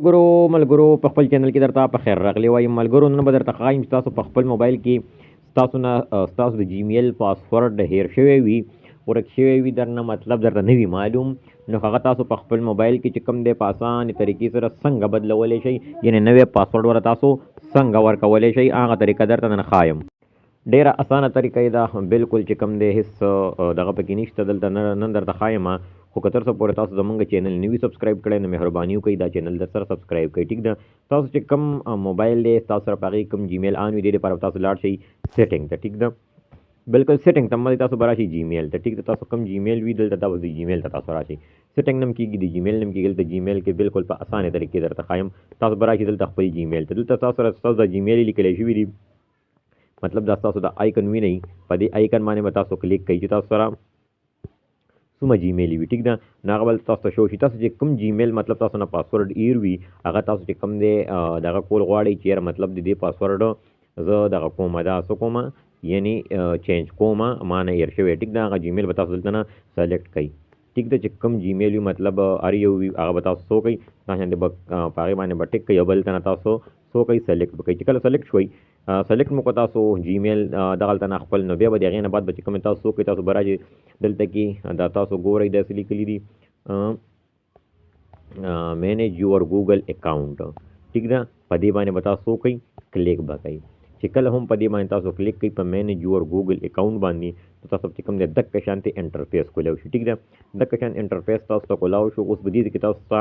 ملګرو په خپل چینل کې درته په خیر راغلی وایم ملګرو نن به درته ښایم چې تاسو په خپل موبایل کې ستاسو د جیمیل پاسورډ هیر شوی وي ورک شوی وي درنه مطلب درته نه وي معلوم نو هغه تاسو په خپل موبایل کې چې کوم دی په اسانې طریقې سره څنګه بدلولی شئ یعنې نوی پاسورډ ورته تاسو څنګه ورکولی شئ هغه طریقه درته نن ښایم ډیره اسانه طریقه ده بالکل چې کوم دی هېڅ دغه پکې نشته دلته نن درته ښایم خو که تر څو پورې تاسو زمونږ چینل نوي سبسکرایب کړئ نو مهرباني وکړئ دا چینل در سره سبسکرایب کړئ ټیک ده تاسو چې کوم موبایل دی تاسو سره په هغې کوم جیمیل آن وي دې دپاره تاسو لاړ شئ سیټینګ ته ټیک ده بالکل سیټینګ ته مخکې تاسو به راشئ جیمیل ته ټیک ده تاسو کوم جیمیل وي دلته تاسو د جیمیل ته تاسو راشئ سیټینګ نم کېږي د جیمیل نم کېږي دلته جیمیل کې بالکل په اسانه طریقې درته ښایم تاسو به راشئ دلته خپل جیمیل ته دلته تاسو سره ستاسو د جیمیل لیکلی شوي دي مطلب دا ستاسو د آیکن وینئ په دې آیکن باندې به تاسو کلیک کوئ چې تاسو سره څومره جیمیل وي ټیک ده نو هغه به تاسو ته شو شي تاسو چې کوم جیمیل مطلب تاسو نه پاسورډ ایر وي هغه تاسو چې کوم دی دغه کول غواړئ چې یاره مطلب د دې پاسورډ زه دغه کومه دا څه کومه یعنې چینج کومه ما نه ایر شوی ټیک ده هغه جیمیل به تاسو دلته نه سلیکټ کوئ ټیک ده چې کوم جیمیل وي مطلب هر یو وي هغه به تاسو څو کوئ دا شانتې به په هغې باندې به ټیک کوئ او بل ته نه تاسو څو کوئ سلیکټ به کوئ چې کله سلیکټ شوئ سلیکټ مو کړه تاسو جیمیل دغلته نه خپل نو بیا به د هغې نه بعد به چې کوم تاسو څو کوئ تاسو به راشئ دلته کې دا تاسو ګورئ داسې لیکلي دي مینیج یور ګوګل اکاونټ ټیک ده په دې باندې به تاسو څو کوئ کلیک به کوئ چې کله هم په دې باندې تاسو کلیک کوئ په مینیج یور ګوګل اکاونټ باندې نو تاسو چې کوم دی دقه شانتې انټرفیس کولی شو ټیک ده دقه شان انټرفیس تاسو ته کولاو شو اوس به دې کې تاسو ته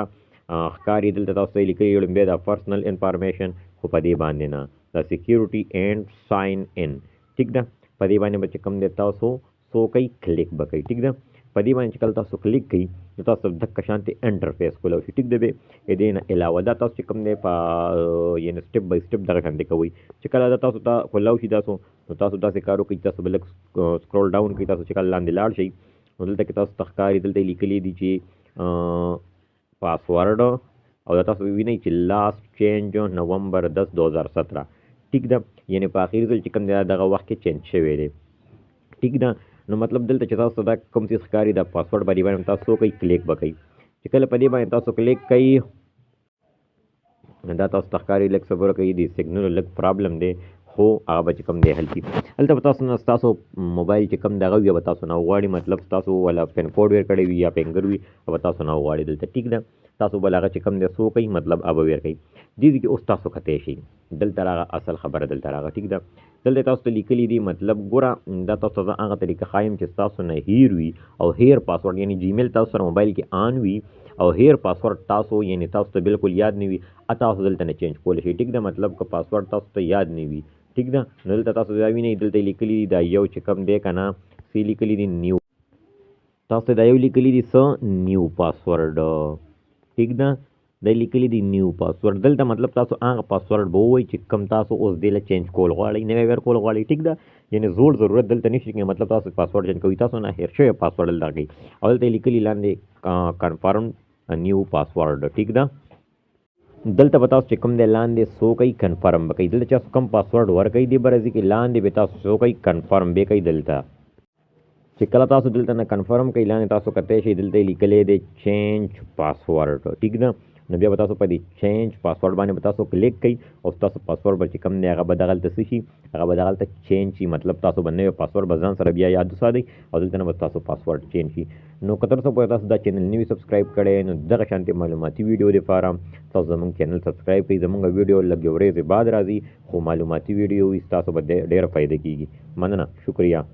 ښکاري دلته تاسو ته لیکلي لومبی دا پرسنل انفارمیشن خو په دې باندې نه دا سیکیورټي اینډ ساین ان ټیک ده په دې باندې به چې کوم دی تاسو څو کوئ کلیک به کوئ ټیک ده په دې باندې چې کله تاسو کلیک کوئ نو تاسو دقه شانتې انټرفیس کولی شي ټیک ده بې د دې نه علاوه دا تاسو چې کوم دی په یعنې سټپ بای سټپ دغه شانتې کوئ چې کله دا تاسو ته کولاو شي تاسو نو تاسو داسې کار وکړئ چې تاسو به لږ سکرول ډاون کړئ تاسو چې کله لاندې لاړ شئ نو دلته کې تاسو ته ښکاري دلته لیکلي دي چې پاسورډ او دا تاسو وینئ چې لاست چینج نومبر 10 2017 ټیک ده یعنې په اخري ځل چې کوم دی دغه وخت کې چینج شوی دی ټیک ده نو مطلب دلته چې تاسو ته دا کوم څیز ښکاري دا پاسورډ باندې تاسو کوئ کلیک به کوئ چې کله په دې باندې تاسو کلیک کوئ دا تاسو ته ښکاري لږ صبر کوئ د سیګنل لږ پرابلم دی خو هغه به چې کوم دی حل کړي هلته به تاسو نه ستاسو موبایل چې کوم دغه وي به تاسو نه وغواړي مطلب ستاسو والا پین کوډ ویر کړی وي یا فنګر وي به تاسو نه وغواړي دلته ټیک ده تاسو به هغه چې کوم دی څو کوئ مطلب هغه ویر کوئ دې کې اوس تاسو کتی شئ دلته راغه اصل خبره دلته راغه ټیک ده دلته تاسو ته لیکلي دي مطلب ګوره دا تاسو ته هغه طریقه ښایم چې ستاسو نه هیر وي او هیر پاسورډ یعنې جیمیل تاسو سره موبایل کې آن وي او هیر پاسورډ تاسو یعنې تاسو ته بالکل یاد نه وي تاسو دلته نه چینج کولی شئ ټیک ده مطلب که پاسورډ تاسو ته یاد نه وي ټیک ده نو دلته تاسو دا وینئ دلته لیکلي دي دا یو چې کوم دی که نه څه لیکلي دي نیو تاسو ته دا یو لیکلي دي څه نیو پاسورډ ټیک ده دا لیکلي دي نیو پاسورډ دلته مطلب تاسو هغه پاسورډ به ووایئ چې کوم تاسو اوس دې له چینج کول غواړئ نوی ویر کول غواړئ ټیک ده یعنې زوړ ضرورت دلته نشي کېږي مطلب تاسو پاسورډ چینج کوئ تاسو نه هیر شوی پاسورډ دلته کوئ او دلته لیکلي لاندې کنفرم نیو پاسورډ ټیک ده دلته به تاسو چې کوم دی لاندې څو کوئ کنفرم به کوئ دلته چې تاسو کوم پاسورډ ورکوئ دې به راځي کې لاندې به تاسو څو کوئ کنفرم به کوئ دلته چې کله تاسو دلته نه کنفرم کوئ لاندې تاسو کتی شئ دلته لیکلی دی چینج پاسورډ ټیک ده نو بیا به تاسو په دې چینج پاسورډ باندې به تاسو کلیک کوئ او ستاسو پاسورډ به چې کوم دی هغه به دغلته څه شي هغه به دغلته چینج شي مطلب تاسو به نوی پاسورډ به ځان سره بیا یاد وساتئ او دلته نه به ستاسو پاسورډ چینج شي نو که تر څو پورې تاسو دا چینل نوي سبسکرایب کړی نو دغه شانتې معلوماتي ویډیو دپاره تاسو زموږ چینل سبسکرایب کړئ زموږ ویډیو لږې ورځې بعد راځي خو معلوماتي ویډیو وي ستاسو به ډېره فایده کېږي مننه شکریه